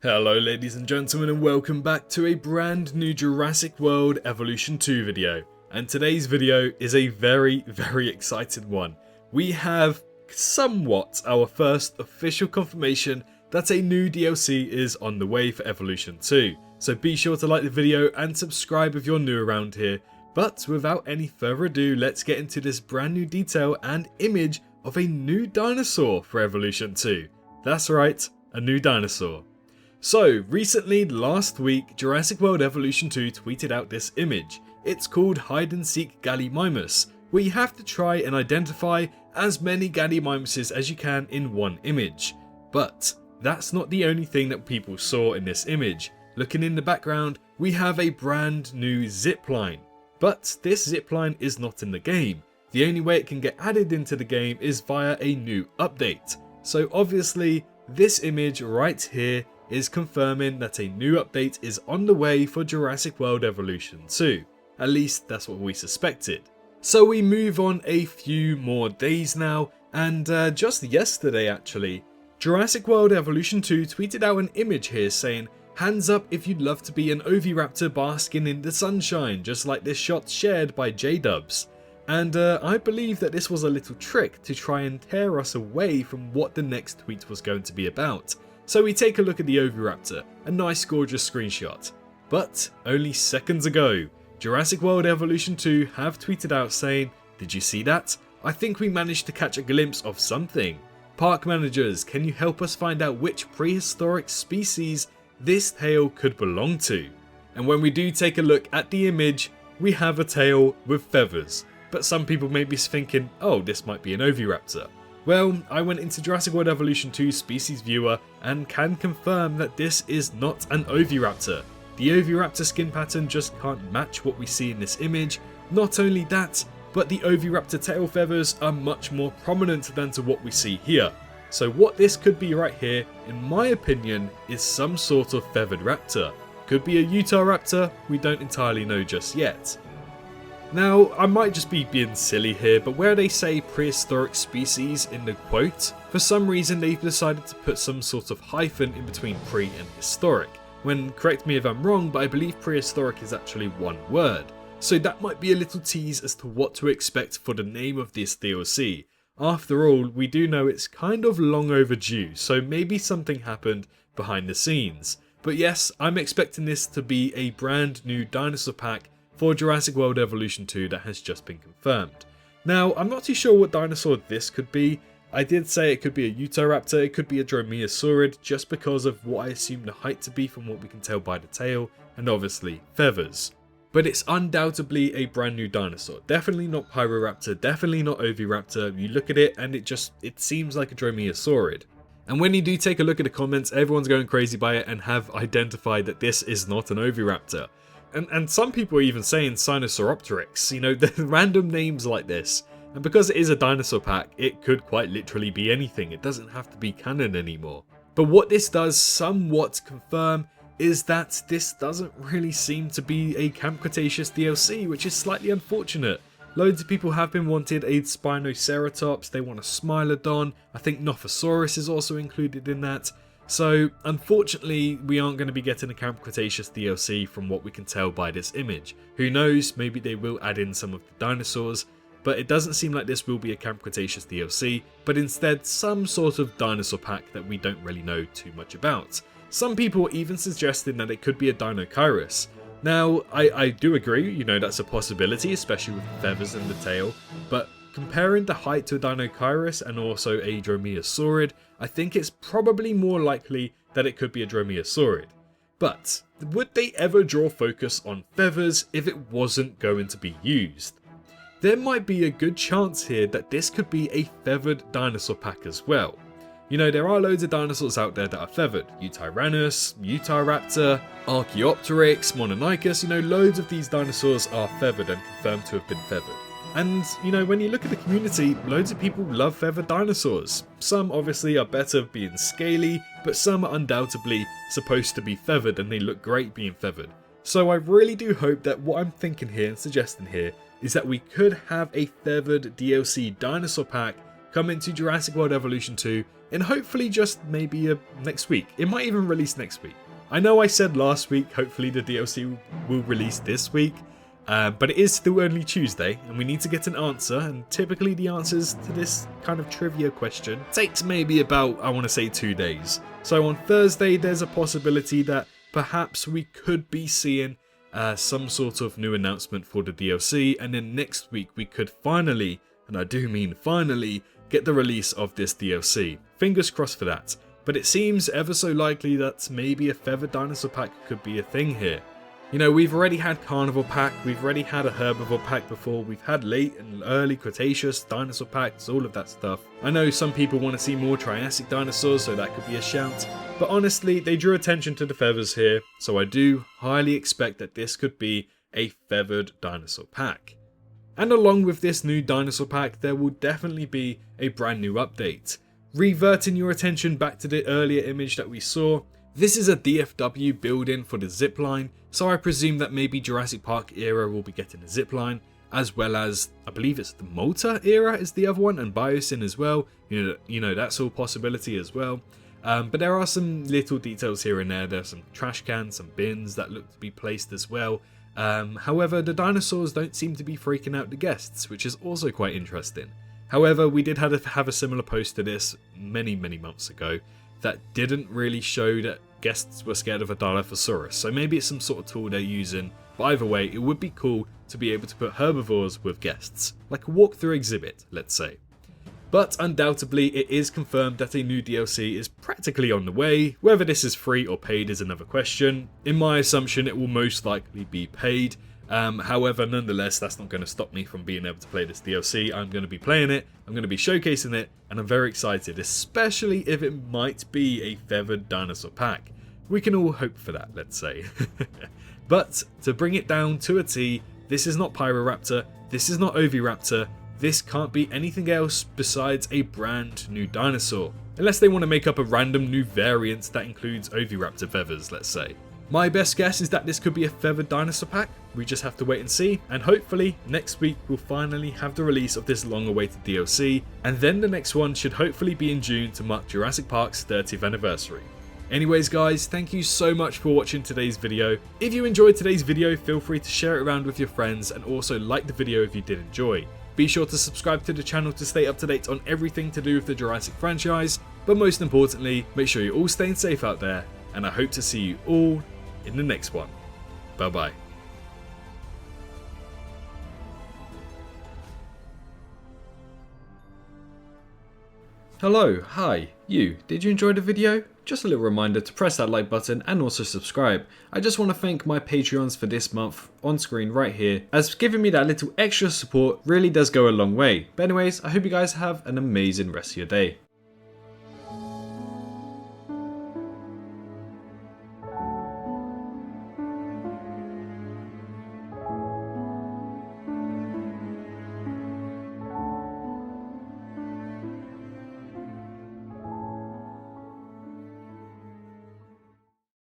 Hello ladies and gentlemen, and welcome back to a brand new Jurassic World Evolution 2 video. And today's video is a very exciting one. We have somewhat our first official confirmation that a new DLC is on the way for Evolution 2. So be sure to like the video and subscribe if you're new around here. But without any further ado, let's get into this brand new detail and image of a new dinosaur for Evolution 2. That's right, a new dinosaur. So, recently, last week, Jurassic World Evolution 2 tweeted out this image. It's called Hide and Seek Gallimimus, where you have to try and identify as many Gallimimuses as you can in one image. But that's not the only thing that people saw in this image. Looking in the background, we have a brand new zipline. But this zipline is not in the game. The only way it can get added into the game is via a new update. So obviously, this image right here is confirming that a new update is on the way for Jurassic World Evolution 2. At least that's what we suspected. So we move on a few more days now, and just yesterday actually, Jurassic World Evolution 2 tweeted out an image here saying, "Hands up if you'd love to be an Oviraptor basking in the sunshine," just like this shot shared by J-Dubs. And I believe that this was a little trick to try and tear us away from what the next tweet was going to be about. So we take a look at the Oviraptor, a nice gorgeous screenshot. But only seconds ago, Jurassic World Evolution 2 have tweeted out saying, "Did you see that? I think we managed to catch a glimpse of something. Park managers, can you help us find out which prehistoric species this tail could belong to?" And when we do take a look at the image, we have a tail with feathers. But some people may be thinking, oh, this might be an Oviraptor. Well, I went into Jurassic World Evolution 2 Species Viewer and can confirm that this is not an Oviraptor. The Oviraptor skin pattern just can't match what we see in this image. Not only that, but the Oviraptor tail feathers are much more prominent than to what we see here. So what this could be right here, in my opinion, is some sort of feathered raptor. Could be a Utahraptor, we don't entirely know just yet. Now, I might just be being silly here, but where they say prehistoric species in the quote, for some reason they've decided to put some sort of hyphen in between pre and historic. When, correct me if I'm wrong, but I believe prehistoric is actually one word. So that might be a little tease as to what to expect for the name of this DLC. After all, we do know it's kind of long overdue, so maybe something happened behind the scenes. But yes, I'm expecting this to be a brand new dinosaur pack for Jurassic World Evolution 2 that has just been confirmed. Now, I'm not too sure what dinosaur this could be. I did say it could be a Utahraptor, it could be a Dromaeosaurid, just because of what I assume the height to be from what we can tell by the tail, and obviously feathers. But it's undoubtedly a brand new dinosaur. Definitely not Pyroraptor, definitely not Oviraptor. You look at it and it seems like a Dromaeosaurid. And when you do take a look at the comments, everyone's going crazy by it and have identified that this is not an Oviraptor. And some people are even saying Sinosauropteryx, you know, the random names like this. And because it is a dinosaur pack, it could quite literally be anything. It doesn't have to be canon anymore. But what this does somewhat confirm is that this doesn't really seem to be a Camp Cretaceous DLC, which is slightly unfortunate. Loads of people have been wanted a Spinoceratops, they want a Smilodon, I think Nothosaurus is also included in that. So, unfortunately, we aren't going to be getting a Camp Cretaceous DLC from what we can tell by this image. Who knows, maybe they will add in some of the dinosaurs, but it doesn't seem like this will be a Camp Cretaceous DLC, but instead some sort of dinosaur pack that we don't really know too much about. Some people are even suggesting that it could be a Deinonychus. Now, I do agree, you know, that's a possibility, especially with the feathers and the tail, but comparing the height to a Deinonychus and also a Dromaeosaurid, I think it's probably more likely that it could be a Dromaeosaurid. But would they ever draw focus on feathers if it wasn't going to be used? There might be a good chance here that this could be a feathered dinosaur pack as well. You know, there are loads of dinosaurs out there that are feathered. Eutyrannus, Utahraptor, Archaeopteryx, Mononychus, you know, loads of these dinosaurs are feathered and confirmed to have been feathered. And, you know, when you look at the community, loads of people love feathered dinosaurs. Some obviously are better being scaly, but some are undoubtedly supposed to be feathered and they look great being feathered. So I really do hope that what I'm thinking here and suggesting here is that we could have a feathered DLC dinosaur pack come into Jurassic World Evolution 2 in hopefully just maybe next week. It might even release next week. I know I said last week hopefully the DLC will release this week, but it is still only Tuesday and we need to get an answer, and typically the answers to this kind of trivia question takes maybe about, I want to say, 2 days. So on Thursday there's a possibility that perhaps we could be seeing some sort of new announcement for the DLC, and then next week we could finally, and I do mean finally, get the release of this DLC. Fingers crossed for that. But it seems ever so likely that maybe a feathered dinosaur pack could be a thing here. You know, we've already had carnivore pack, we've already had a herbivore pack before, we've had late and early Cretaceous dinosaur packs, all of that stuff. I know some people want to see more Triassic dinosaurs, so that could be a shout. But honestly, they drew attention to the feathers here, so I do highly expect that this could be a feathered dinosaur pack. And along with this new dinosaur pack, there will definitely be a brand new update. Reverting your attention back to the earlier image that we saw, this is a DFW build-in for the zipline, so I presume that maybe Jurassic Park era will be getting a zipline, as well as, I believe it's the Malta era is the other one, and Biosyn as well. You know that's all possibility as well. But there are some little details here and there. There's some trash cans, some bins that look to be placed as well. However, the dinosaurs don't seem to be freaking out the guests, which is also quite interesting. However, we did have a similar post to this many months ago that didn't really show that guests were scared of a Dilophosaurus, so maybe it's some sort of tool they're using, but either way, it would be cool to be able to put herbivores with guests, like a walkthrough exhibit, let's say. But undoubtedly, it is confirmed that a new DLC is practically on the way. Whether this is free or paid is another question. In my assumption, it will most likely be paid. However, nonetheless, that's not going to stop me from being able to play this DLC. I'm going to be playing it, I'm going to be showcasing it, and I'm very excited, especially if it might be a feathered dinosaur pack. We can all hope for that, let's say. But to bring it down to a T, this is not Pyroraptor, this is not Oviraptor, this can't be anything else besides a brand new dinosaur. Unless they want to make up a random new variant that includes Oviraptor feathers, let's say. My best guess is that this could be a feathered dinosaur pack. We just have to wait and see, and hopefully next week we'll finally have the release of this long awaited DLC, and then the next one should hopefully be in June to mark Jurassic Park's 30th anniversary. Anyways guys, thank you so much for watching today's video. If you enjoyed today's video, feel free to share it around with your friends, and also like the video if you did enjoy. Be sure to subscribe to the channel to stay up to date on everything to do with the Jurassic franchise, but most importantly, make sure you're all staying safe out there, and I hope to see you all in the next one. Bye bye. Hello, hi, you. Did you enjoy the video? Just a little reminder to press that like button and also subscribe. I just want to thank my Patreons for this month on screen right here, as giving me that little extra support really does go a long way. But anyways, I hope you guys have an amazing rest of your day.